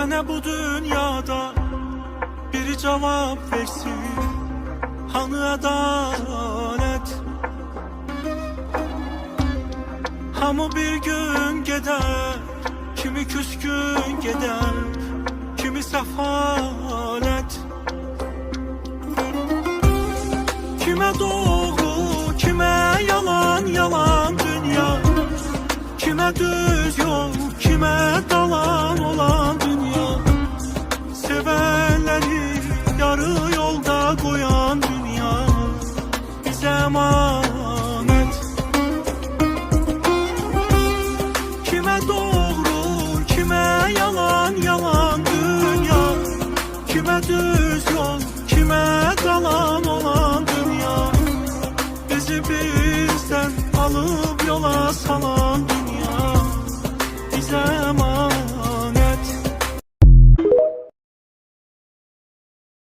Mənə bu dünyada bir cavab versin, hanı ədalət? Hamı bir gün gedər, kimi küskün gedər, kimi səfalət. Kimə doğru, kimə yalan, yalan dünya, kimə düz yol, kimə dalan olan dünya. Sevenleri yarı yolda koyan dünya bize emanet. Kime doğru, kime yalan, yalan dünya, kime düz